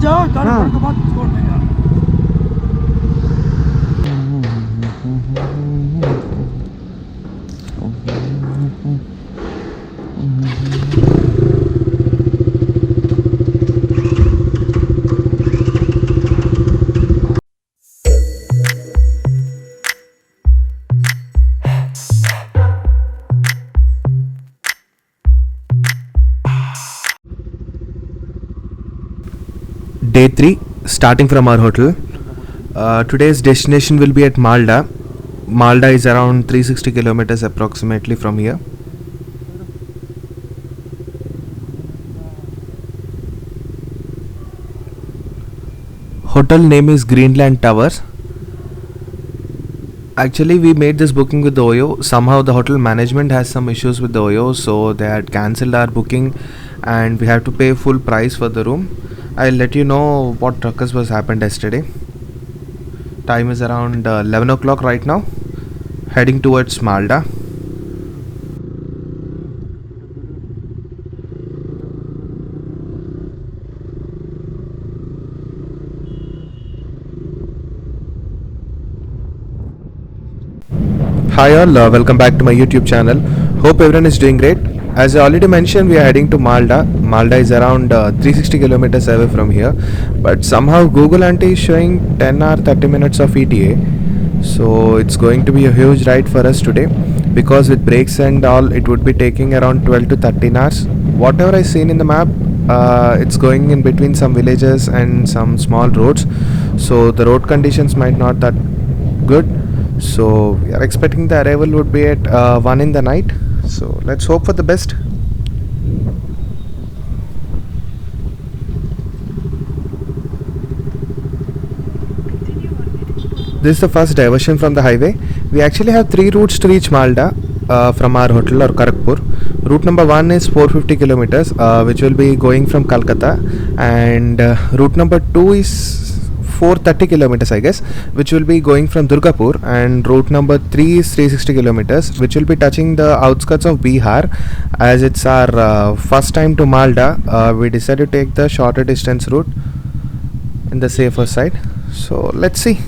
जाओ तारे हाँ। के बाद छोड़ देंगे। Day 3, starting from our hotel. Today's destination will be at Malda. Malda is around 360 kilometers approximately from here. Hotel name is Greenland Towers. Actually, we made this booking with the Oyo. Somehow, the hotel management has some issues with the Oyo, so they had cancelled our booking, and we have to pay full price for the room. I'll let you know what ruckus was happened yesterday. Time is around 11 o'clock right now, heading towards Malda. Hi all, welcome back to my YouTube channel. Hope everyone is doing great. As I already mentioned, we are heading to Malda. Malda is around 360 kilometers away from here, but somehow Google Aunty is showing 10 or 30 minutes of ETA. So it's going to be a huge ride for us today, because with breaks and all, it would be taking around 12 to 13 hours. Whatever I seen in the map, it's going in between some villages and some small roads, so the road conditions might not that good. So we are expecting the arrival would be at 1 in the night. So let's hope for the best. This is the first diversion from the highway. We actually have 3 routes to reach Malda from our hotel or Kharagpur. Route number 1 is 450 kilometers, which will be going from Calcutta, and route number 2 is 430 kilometers, I guess, which will be going from Durgapur, and route number 3 is 360 kilometers, which will be touching the outskirts of Bihar. As it's our first time to Malda, we decided to take the shorter distance route in the safer side. So let's see.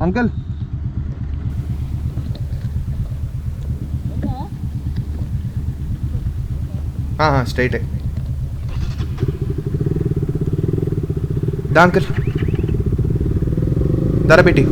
Uncle हाँ straight है दा uncle Dara बेटी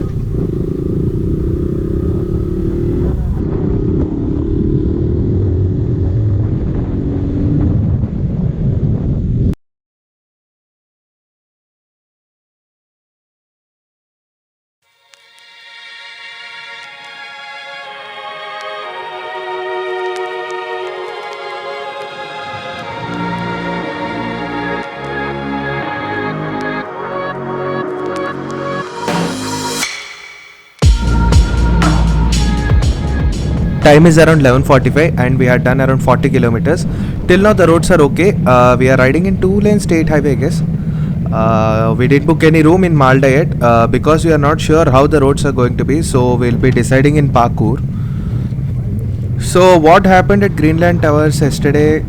Time is around 11:45 and we had done around 40 kilometers. Till now the roads are okay. We are riding in 2-lane state highway, I guess. We didn't book any room in Malda yet because we are not sure how the roads are going to be. So we'll be deciding in Pakur. So what happened at Greenland Towers yesterday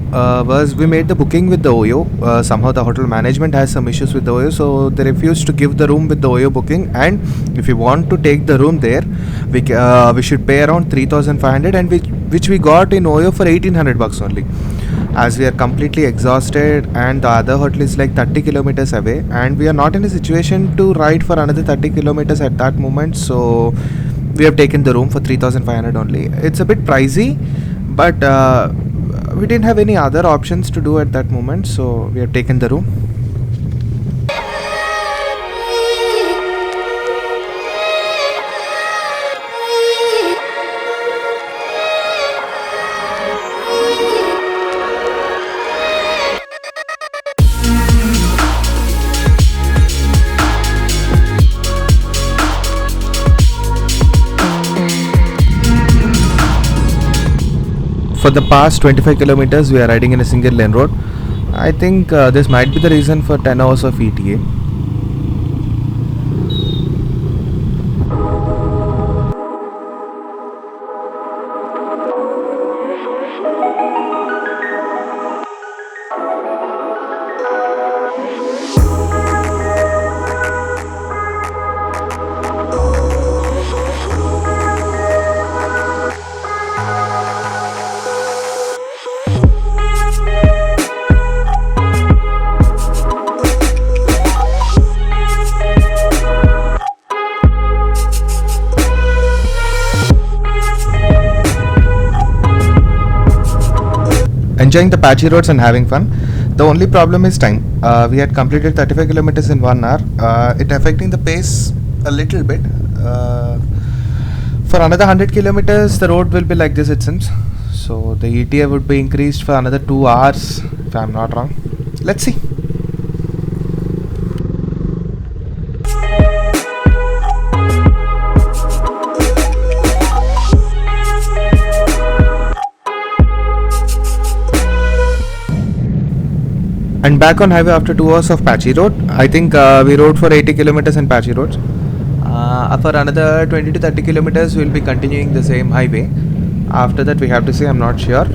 was we made the booking with the Oyo. Somehow the hotel management has some issues with the Oyo, so they refused to give the room with the Oyo booking. And if you want to take the room there, we should pay around 3,500, and which we got in Oyo for 1,800 bucks only. As we are completely exhausted and the other hotel is like 30 kilometers away, and we are not in a situation to ride for another 30 kilometers at that moment. So we have taken the room for 3,500 only. It's a bit pricey, but we didn't have any other options to do at that moment, so we have taken the room. For the past 25 kilometers we are riding in a single lane road. I think this might be the reason for 10 hours of ETA. enjoying the patchy roads and having fun. The only problem is time. We had completed 35 kilometers in 1 hour. It affecting the pace a little bit. For another 100 kilometers, the road will be like this, it seems. So the ETA would be increased for another 2 hours, if I'm not wrong. Let's see. And back on highway after 2 hours of patchy road. I think we rode for 80 kilometers in patchy roads. For another 20 to 30 kilometers, we'll be continuing the same highway. After that, we have to say, I'm not sure.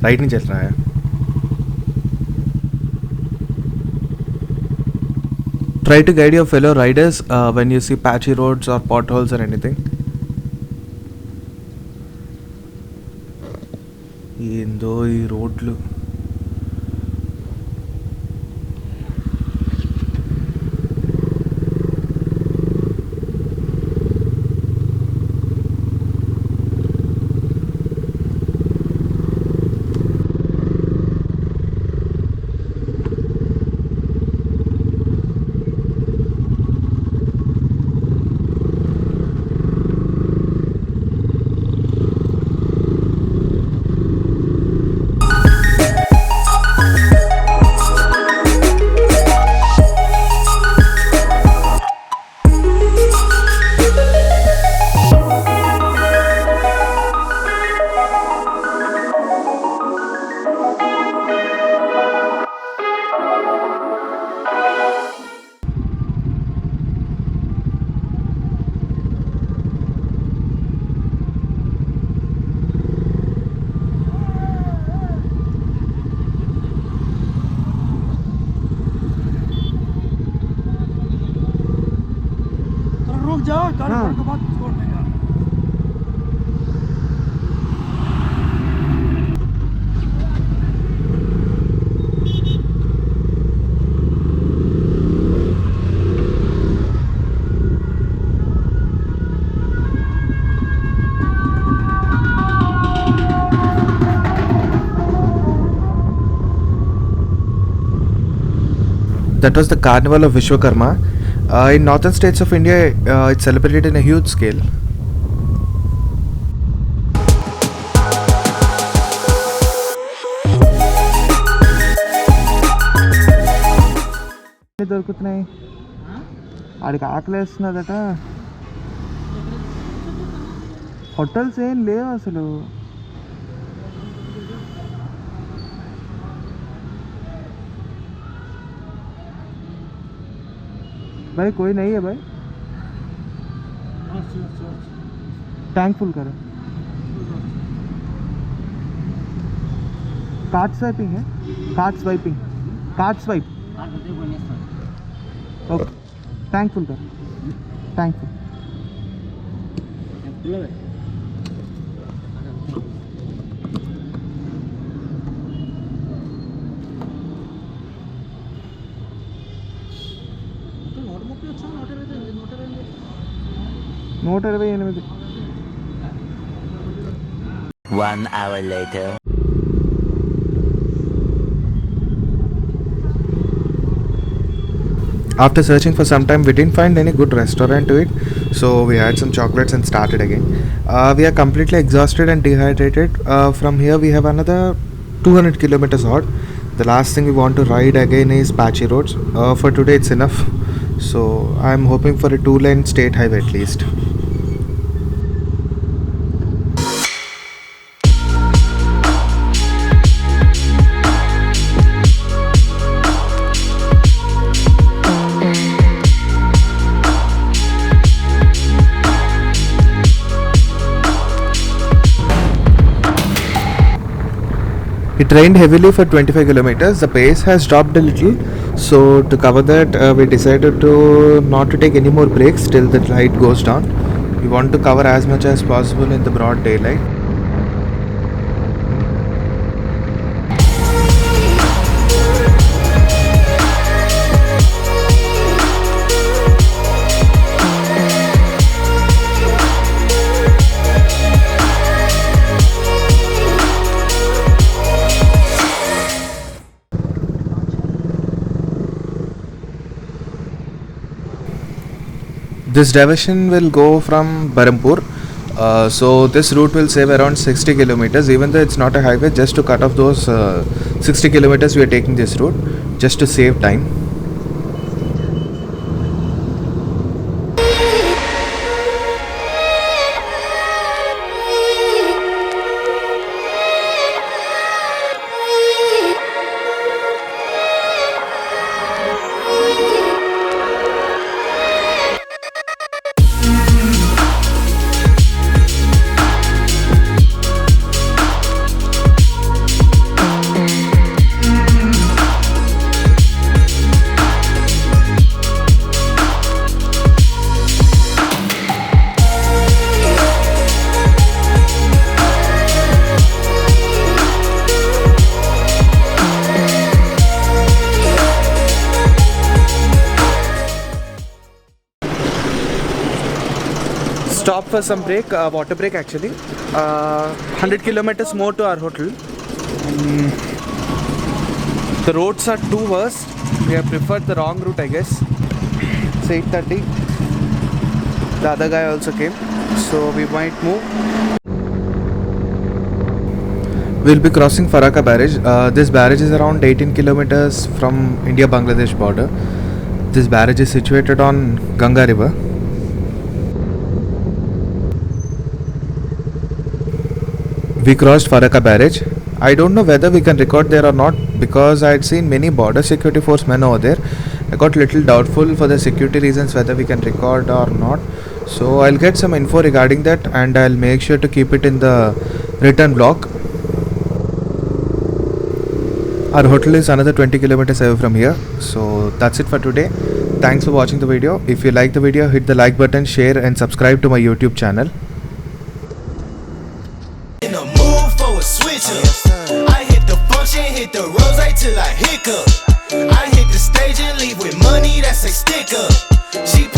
Right नहीं चल रहा है. Try to guide your fellow riders when you see patchy roads or potholes or anything. ఏందో ఈ రోడ్లు. जाओ के बाद छोड़ देगा. That was the carnival of Vishwakarma. In northern states of India, it's celebrated in a huge scale. దొరుకుతున్నాయి ఆడికి ఆకలేస్తున్నదట. హోటల్స్ ఏం లేవు అసలు. भाई कोई नहीं है भाई. टैंक फुल करो. कार्ड स्वाइपिंग है. Card swiping. Card swipe. Okay. Tank full करो. Tank full. నూట 28. 1 hour later. After searching for some time, we didn't find any good restaurant to eat, so we had some chocolates and started again. We are completely exhausted and dehydrated. From here, we have another 200 kilometers out. The last thing we want to ride again is patchy roads. For today, it's enough. So I'm hoping for a 2-lane state highway at least. It rained heavily for 25 kilometers. The pace has dropped a little. So to cover that, we decided to not to take any more breaks till the light goes down. We want to cover as much as possible in the broad daylight. This diversion will go from Barampur. So this route will save around 60 kilometers, even though it's not a highway. Just to cut off those 60 kilometers, we are taking this route just to save time. Stop for some break, water break actually. 100 kilometers more to our hotel. The roads are too worst. We have preferred the wrong route, I guess. It's 8:30. The other guy also came, so we might move. We'll be crossing Farakka barrage. This barrage is around 18 kilometers from India-Bangladesh border. This barrage is situated on Ganga river. We crossed Farakka barrage. I don't know whether we can record there or not because I had seen many border security force men over there. I got little doubtful for the security reasons whether we can record or not. So I'll get some info regarding that and I'll make sure to keep it in the written blog. Our hotel is another 20 kilometers away from here. So that's it for today. Thanks for watching the video. If you like the video, hit the like button, share and subscribe to my YouTube channel. In a mood for a switch up. I hit the function, hit the rose till I hiccup. I hit the stage and leave with money that's a stick up. She picks